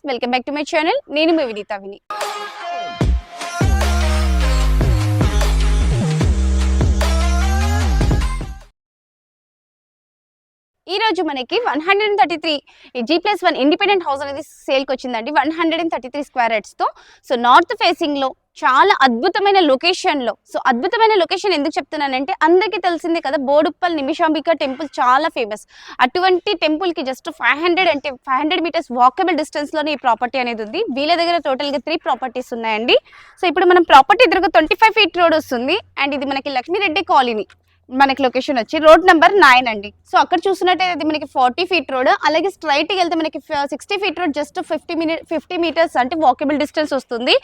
Welcome back to my channel. నేను మీ వినీత విని. ఈ రోజు మనకి 133 G+1 ఇండిపెండెంట్ హౌస్ అనేది సేల్కి వచ్చిందండి. 133 స్క్వేర్ యార్డ్స్ తో. సో నార్త్ ఫేసింగ్ లో చాలా అద్భుతమైన లొకేషన్ లో. సో అద్భుతమైన లొకేషన్ ఎందుకు చెప్తున్నానంటే అందరికీ తెలిసిందే కదా, బోడుప్పల్ నిమిషాంబిక టెంపుల్ చాలా ఫేమస్. అటువంటి టెంపుల్ కి జస్ట్ 500 మీటర్స్ వాకబుల్ డిస్టెన్స్ లోనే ఈ ప్రాపర్టీ అనేది ఉంది. వీళ్ళ దగ్గర టోటల్ గా 3 ప్రాపర్టీస్ ఉన్నాయండి. సో ఇప్పుడు మనం ప్రాపర్టీ ఎదురుగా 25 ఫీట్ రోడ్ వస్తుంది అండ్ ఇది మనకి లక్ష్మీరెడ్డి కాలనీ మనకి లొకేషన్ వచ్చి రోడ్ నెంబర్ 9 అండి. సో అక్కడ చూసినట్టయితే మనకి 40 ఫీట్ రోడ్, అలాగే స్ట్రైట్ కి వెళ్తే మనకి 60 ఫీట్ రోడ్ జస్ట్ 50 మీటర్స్ అంటే వాకబుల్ డిస్టెన్స్ వస్తుంది.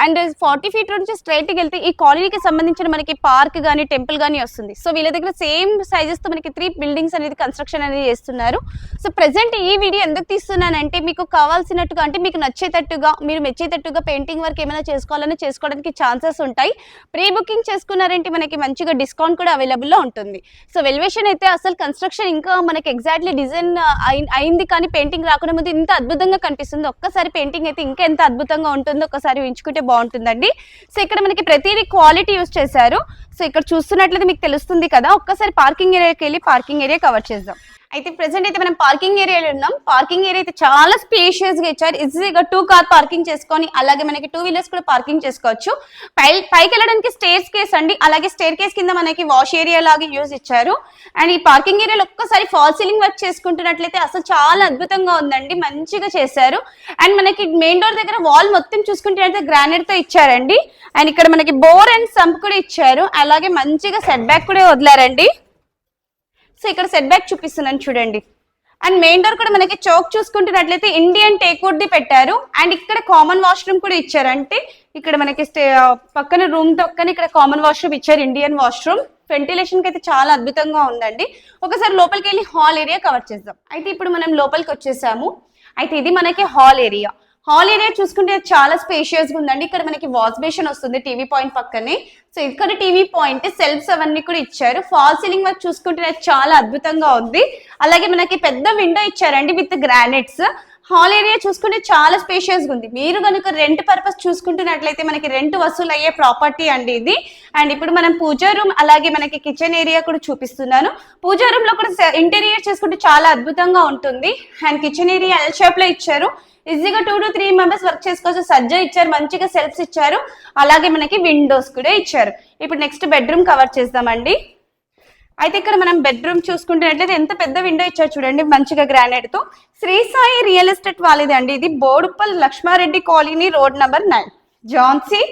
అండ్ 40 ఫీట్ రోడ్ నుంచి స్ట్రైట్ కి వెళ్తే ఈ కాలనీకి సంబంధించిన మనకి పార్క్ కానీ టెంపుల్ కానీ వస్తుంది. సో వీళ్ళ దగ్గర సేమ్ సైజెస్ తో మనకి 3 బిల్డింగ్స్ అనేది కన్స్ట్రక్షన్ అనేది చేస్తున్నారు. సో ప్రెసెంట్ ఈ వీడియో ఎందుకు తీస్తున్నానంటే మీకు కావాల్సినట్టుగా అంటే మీకు నచ్చేటట్టుగా మీరు మెచ్చేటట్టుగా పెయింటింగ్ వర్క్ ఏమైనా చేసుకోవడానికి ఛాన్సెస్ ఉంటాయి. ప్రీ బుకింగ్ చేసుకున్నారంటే మనకి మంచిగా డిస్కౌంట్ కూడా అవైలబుల్ లో ఉంటుంది. సో వెల్యువేషన్ అయితే అసలు కన్స్ట్రక్షన్ ఇంకా మనకి ఎగ్జాక్ట్లీ డిజైన్ అయింది కానీ పెయింటింగ్ రాకుండా ముందు ఇంత అద్భుతంగా కనిపిస్తుంది. ఒక్కసారి పెయింటింగ్ అయితే ఇంకా ఎంత అద్భుతంగా ఉంటుందో ఒకసారి ఊహించుకుంటే బాగుంటుందండి. సో ఇక్కడ మనకి ప్రతిదీ క్వాలిటీ యూజ్ చేశారు. సో ఇక్కడ చూస్తున్నట్లయితే మీకు తెలుస్తుంది కదా. ఒక్కసారి పార్కింగ్ ఏరియాకి వెళ్ళి పార్కింగ్ ఏరియా కవర్ చేద్దాం. అయితే ప్రెసెంట్ అయితే మనం పార్కింగ్ ఏరియాలో ఉన్నాం. పార్కింగ్ ఏరియా అయితే చాలా స్పేషియస్ గా ఇచ్చారు. ఈజీగా 2 కార్ పార్కింగ్ చేసుకొని అలాగే మనకి 2 వీలర్స్ కూడా పార్కింగ్ చేసుకోవచ్చు. పైకి వెళ్ళడానికి స్టేర్స్ కేస్ అండి, అలాగే స్టేర్ కేస్ కింద మనకి వాష్ ఏరియా లాగా యూజ్ ఇచ్చారు. అండ్ ఈ పార్కింగ్ ఏరియాలో ఒక్కసారి ఫాల్ సీలింగ్ వర్క్ చేసుకుంటున్నట్లయితే అసలు చాలా అద్భుతంగా ఉందండి, మంచిగా చేశారు. అండ్ మనకి మెయిన్ డోర్ దగ్గర వాల్ మొత్తం చూసుకుంటున్నట్లయితే గ్రానైట్ తో ఇచ్చారండి. అండ్ ఇక్కడ మనకి బోర్ అండ్ సంప్ కూడా ఇచ్చారు, అలాగే మంచిగా సెట్ బ్యాక్ కూడా వదిలారండి. సో ఇక్కడ సెట్ బ్యాక్ చూపిస్తున్నాను చూడండి. అండ్ మెయిన్ డోర్ కూడా మనకి చౌక్ చూసుకుంటున్నట్లయితే ఇండియన్ టేక్వుడ్ ది పెట్టారు. అండ్ ఇక్కడ కామన్ వాష్రూమ్ కూడా ఇచ్చారు. అంటే ఇక్కడ మనకి పక్కన రూమ్ పక్కన ఇక్కడ కామన్ వాష్రూమ్ ఇచ్చారు, ఇండియన్ వాష్రూమ్. వెంటిలేషన్ కి అయితే చాలా అద్భుతంగా ఉందండి. ఒకసారి లోపలికి వెళ్ళి హాల్ ఏరియా కవర్ చేద్దాం. అయితే ఇప్పుడు మనం లోపలికి వచ్చేసాము. అయితే ఇది మనకి హాల్ ఏరియా. హాల్ ఏరియా చూసుకుంటే చాలా స్పేషియస్ గా ఉందండి. ఇక్కడ మనకి వాష్ బేసిన్ వస్తుంది టీవీ పాయింట్ పక్కనే. సో ఇక్కడ టీవీ పాయింట్ సెల్ఫ్స్ అవన్నీ కూడా ఇచ్చారు. ఫాల్ సీలింగ్ వర్క్ చూసుకుంటే చాలా అద్భుతంగా ఉంది. అలాగే మనకి పెద్ద విండో ఇచ్చారండి విత్ గ్రానైట్స్. హాల్ ఏరియా చూసుకుంటే చాలా స్పేషియస్ గా ఉంది. మీరు కనుక రెంట్ పర్పస్ చూసుకుంటున్నట్లయితే మనకి రెంట్ వసూలు అయ్యే ప్రాపర్టీ అండి ఇది. అండ్ ఇప్పుడు మనం పూజా రూమ్ అలాగే మనకి కిచెన్ ఏరియా కూడా చూపిస్తున్నాను. పూజా రూమ్ లో కూడా ఇంటీరియర్ చేసుకుంటే చాలా అద్భుతంగా ఉంటుంది. And kitchen area L shape లో ఇచ్చారు. ఈజీగా 2 to 3 మెంబర్స్ వర్క్ చేసుకోవచ్చు. సజ్జా ఇచ్చారు, మంచిగా సెల్ఫ్స్ ఇచ్చారు, అలాగే మనకి విండోస్ కూడా ఇచ్చారు. ఇప్పుడు నెక్స్ట్ బెడ్రూమ్ కవర్ చేద్దామండి. అయితే ఇక్కడ మనం బెడ్రూమ్ చూసుకుంటున్నట్లయితే ఎంత పెద్ద విండో ఇచ్చారు చూడండి, మంచిగా గ్రానైట్ తో. శ్రీ సాయి రియల్ ఎస్టేట్ వాళ్ళది అండి ఇది. Boduppal Lakshmareddy colony road number 9. Jhansi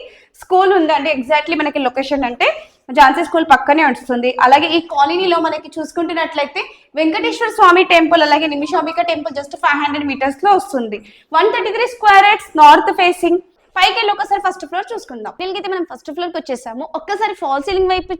school ఉందండి. ఎగ్జాక్ట్లీ మనకి లొకేషన్ అంటే ఝాన్సీ స్కూల్ పక్కనే వస్తుంది. అలాగే ఈ కాలనీలో మనకి చూసుకుంటున్నట్లయితే వెంకటేశ్వర స్వామి టెంపుల్ అలాగే నిమిషాంబిక టెంపుల్ జస్ట్ 500 మీటర్స్ లో వస్తుంది. 133 స్క్వేర్ యార్డ్స్ నార్త్ ఫేసింగ్. పైకి వెళ్ళి ఒకసారి ఫస్ట్ ఫ్లోర్ చూసుకుందాం. వీళ్ళకైతే మనం ఫస్ట్ ఫ్లోర్ కి వచ్చేసాము. ఒక్కసారి ఫాల్ సీలింగ్ వైపు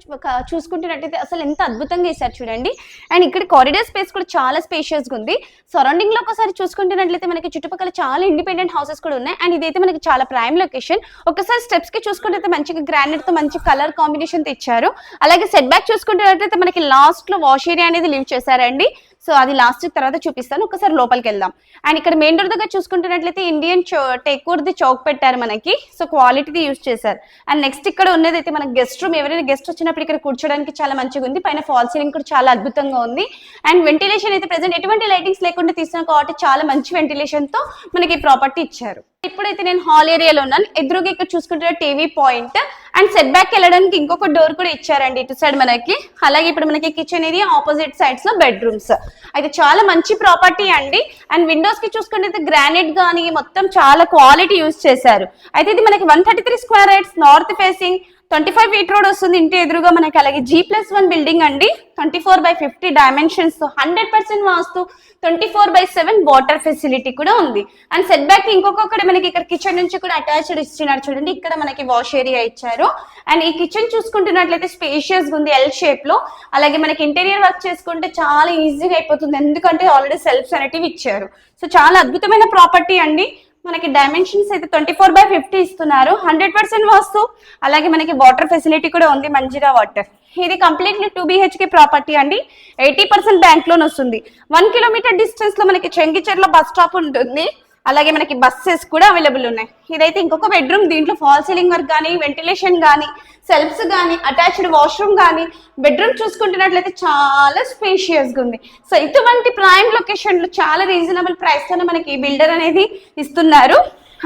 చూసుకుంటున్నట్టయితే అసలు ఎంత అద్భుతంగా వేసారు చూడండి. అండ్ ఇక్కడ కారిడార్ స్పేస్ కూడా చాలా స్పేషియస్ గా ఉంది. సరౌండింగ్ లో ఒకసారి చూసుకుంటున్నట్లయితే మనకి చుట్టుపక్కల చాలా ఇండిపెండెంట్ హౌసెస్ కూడా ఉన్నాయి. అండ్ ఇదైతే మనకి చాలా ప్రైమ్ లొకేషన్. ఒకసారి స్టెప్స్ కి చూసుకుంటే మంచిగా గ్రానైట్ తో మంచి కలర్ కాంబినేషన్ ఇచ్చారు. అలాగే సెట్ బ్యాక్ చూసుకుంటున్నట్లయితే మనకి లాస్ట్ లో వాష్ ఏరియా అనేది లీవ్ చేశారండి. సో అది లాస్ట్ తర్వాత చూపిస్తాను. ఒకసారి లోపలికి వెళ్దాం. అండ్ ఇక్కడ మెయిన్ డోర్ దగ్గర చూసుకుంటున్నట్లయితే ఇండియన్ టేక్వుడ్ ది చౌక్ పెట్టారు మనకి. సో క్వాలిటీది యూజ్ చేశారు. అండ్ నెక్స్ట్ ఇక్కడ ఉన్నది అయితే మన గెస్ట్ రూమ్. ఎవరైనా గెస్ట్ వచ్చినప్పుడు ఇక్కడ కూర్చోడానికి చాలా మంచిగా ఉంది. పైన ఫాల్ సీలింగ్ కూడా చాలా అద్భుతంగా ఉంది. అండ్ వెంటిలేషన్ అయితే ప్రెసెంట్ ఎటువంటి లైటింగ్స్ లేకుండా తీస్తున్నాం కాబట్టి చాలా మంచి వెంటిలేషన్ తో మనకి ప్రాపర్టీ ఇచ్చారు. ఇప్పుడైతే నేను హాల్ ఏరియాలో ఉన్నాను. ఎదురుగా ఇక్కడ చూసుకుంటే TV point and set back వెళ్ళడానికి ఇంకొక డోర్ కూడా ఇచ్చారండి ఇటు సైడ్ మనకి. అలాగే ఇప్పుడు మనకి కిచెన్ ఏరియా ఆపోజిట్ సైడ్స్ లో బెడ్రూమ్స్. అయితే చాలా మంచి ప్రాపర్టీ అండి. అండ్ విండోస్ కి చూసుకుంటే గ్రానైట్ గానీ మొత్తం చాలా క్వాలిటీ యూజ్ చేశారు. అయితే ఇది మనకి 133 square yards north facing 25 feet road వస్తుంది ఇంటి ఎదురుగా మనకి. అలాగే G+1 బిల్డింగ్ అండి. 24/50 డైమెన్షన్స్ తో 100% వాస్తు, 24/7 వాటర్ ఫెసిలిటీ కూడా ఉంది. అండ్ సెట్ బ్యాక్ ఇంకొకటి మనకి ఇక్కడ కిచెన్ నుంచి కూడా అటాచ్డ్ ఇచ్చినారు చూడండి. ఇక్కడ మనకి వాష్ ఏరియా ఇచ్చారు. అండ్ ఈ కిచెన్ చూసుకుంటున్నట్లయితే స్పేషియస్ ఉంది ఎల్ షేప్ లో. అలాగే మనకి ఇంటీరియర్ వర్క్ చేసుకుంటే చాలా ఈజీగా అయిపోతుంది, ఎందుకంటే ఆల్రెడీ సెల్ఫ్స్ అనేటివి ఇచ్చారు. సో చాలా అద్భుతమైన ప్రాపర్టీ అండి. మనకి డైమెన్షన్స్ అయితే 24/50 ఇస్తున్నారు. 100% వాస్తు, అలాగే మనకి వాటర్ ఫెసిలిటీ కూడా ఉంది, మంజీరా వాటర్. ఇది కంప్లీట్లీ 2 BHK ప్రాపర్టీ అండి. 80% బ్యాంక్ లోన్ వస్తుంది. 1 కిలోమీటర్ డిస్టెన్స్ లో మనకి చెంగిచెర్ల బస్ స్టాప్ ఉంటుంది. అలాగే మనకి బస్సెస్ కూడా అవైలబుల్ ఉన్నాయి. ఇదైతే ఇంకొక బెడ్రూమ్. దీంట్లో ఫాల్ సీలింగ్ వర్క్ కానీ, వెంటిలేషన్ కానీ, సెల్ఫ్స్ కానీ, అటాచ్డ్ వాష్రూమ్ కానీ, బెడ్రూమ్ చూసుకుంటున్నట్లయితే చాలా స్పేషియస్గా ఉంది. సో ఇటువంటి ప్రైమ్ లొకేషన్లో చాలా రీజనబుల్ ప్రైస్తోనే మనకి బిల్డర్ అనేది ఇస్తున్నారు.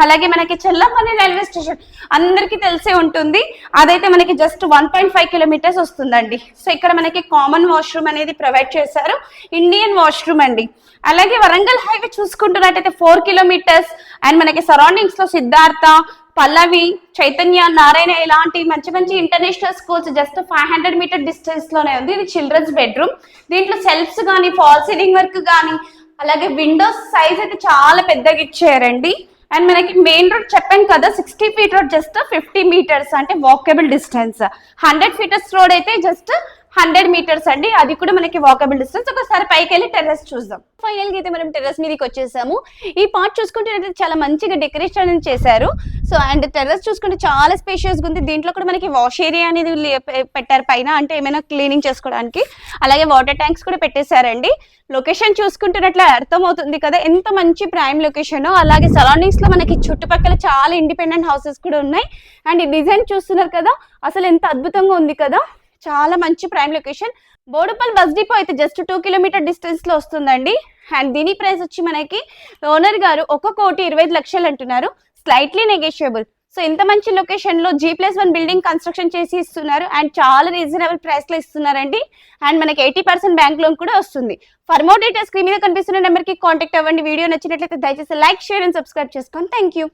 అలాగే మనకి చెల్లపల్లి రైల్వే స్టేషన్ అందరికీ తెలిసే ఉంటుంది. అదైతే మనకి జస్ట్ 1.5 కిలోమీటర్స్ వస్తుందండి. సో ఇక్కడ మనకి కామన్ వాష్రూమ్ అనేది ప్రొవైడ్ చేశారు, ఇండియన్ వాష్రూమ్ అండి. అలాగే వరంగల్ హైవే చూసుకుంటున్నట్టయితే 4 కిలోమీటర్స్. అండ్ మనకి సరౌండింగ్స్ లో సిద్ధార్థ, పల్లవి, చైతన్య, నారాయణ ఇలాంటి మంచి మంచి international schools just 500 meter distance లోనే ఉంది. ఇది చిల్డ్రన్స్ బెడ్రూమ్. దీంట్లో సెల్ఫ్స్ కానీ, ఫాల్ సీలింగ్ వర్క్ కానీ, అలాగే విండోస్ సైజ్ అయితే చాలా పెద్దగా ఇచ్చారండి. అండ్ మనకి మెయిన్ రోడ్ చెప్పాను కదా, 60 ఫీట్ రోడ్ జస్ట్ 50 మీటర్స్ అంటే వాకబుల్ డిస్టెన్స్. 100 ఫీటర్స్ రోడ్ అయితే జస్ట్ 100 మీటర్స్ అండి, అది కూడా మనకి వాకబుల్ డిస్టెన్స్. ఒకసారి పైకి వెళ్ళి టెర్రస్ చూద్దాం. ఫైనల్ గా అయితే మనం టెర్రస్ మీదకి వచ్చేసాము. ఈ పార్ట్ చూసుకుంటే చాలా మంచిగా డెకరేషన్ చేశారు. సో అండ్ టెర్రస్ చూసుకుంటే చాలా స్పేషియస్ గా ఉంది. దీంట్లో కూడా మనకి వాష్ ఏరియా అనేది పెట్టారు పైన, అంటే ఏమైనా క్లీనింగ్ చేసుకోవడానికి. అలాగే వాటర్ ట్యాంక్స్ కూడా పెట్టేశారండి. లొకేషన్ చూసుకుంటున్నట్లు అర్థమవుతుంది కదా ఎంత మంచి ప్రైమ్ లొకేషన్. అలాగే సరౌండింగ్స్ లో మనకి చుట్టుపక్కల చాలా ఇండిపెండెంట్ హౌసెస్ కూడా ఉన్నాయి. అండ్ ఈ డిజైన్ చూస్తున్నారు కదా, అసలు ఎంత అద్భుతంగా ఉంది కదా, చాలా మంచి prime location. Boduppal bus depot అయితే జస్ట్ 2 కిలోమీటర్ డిస్టెన్స్ లో వస్తుందండి. అండ్ దీని ప్రైస్ వచ్చి మనకి ఓనర్ గారు 1,25,00,000 అంటున్నారు, స్లైట్లీ నెగోషియబుల్. సో ఇంత మంచి లొకేషన్ లో G+1 బిల్డింగ్ కన్స్ట్రక్షన్ చేసి ఇస్తున్నారు. అండ్ చాలా రీజనబుల్ ప్రైస్ లో ఇస్తున్నారండి. అండ్ మనకి 80% బ్యాంక్ లోన్ కూడా వస్తుంది. ఫర్ మోర్ డీటెయిల్స్ స్క్రీన్ మీద కనిపిస్తున్న నెంబర్ కి కాంటాక్ట్ అవ్వండి. వీడియో నచ్చినట్లయితే దయచేసి లైక్, షేర్ అండ్ సబ్స్క్రైబ్ చేసుకోండి. Thank you.